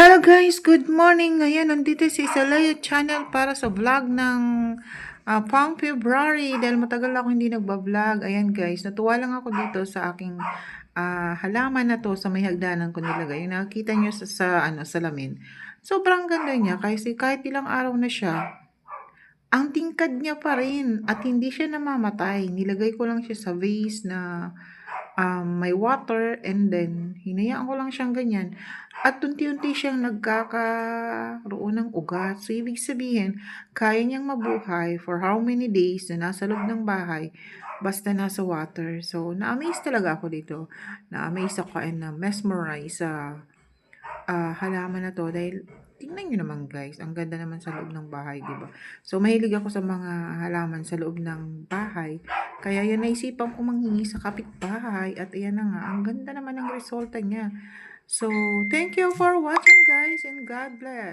Hello guys, good morning. Ngayon, nandito si Salaya Channel para sa vlog ng pang February dahil matagal ako hindi nagba-vlog. Ayan guys, natuwa lang ako dito sa aking halaman na to sa may hagdanan ko nilagay. Yung nakikita nyo sa salamin. Sobrang ganda niya kasi kahit ilang araw na siya, ang tingkad niya pa rin at hindi siya namamatay. Nilagay ko lang siya sa vase na may water and then hinayaan ko lang siyang ganyan. At unti-unti siyang nagkakaroon ng ugat. So, ibig sabihin, kaya niyang mabuhay for how many days na nasa loob ng bahay basta nasa water. So, na-amaze talaga ako dito. Na-amaze ako and na-mesmerize sa halaman na to dahil tingnan nyo naman guys, ang ganda naman sa loob ng bahay, di ba? So, mahilig ako sa mga halaman sa loob ng bahay. Kaya yan, naisipan ko manghingi sa kapitbahay at ayan na nga, ang ganda naman ng resulta niya. So, thank you for watching guys and God bless.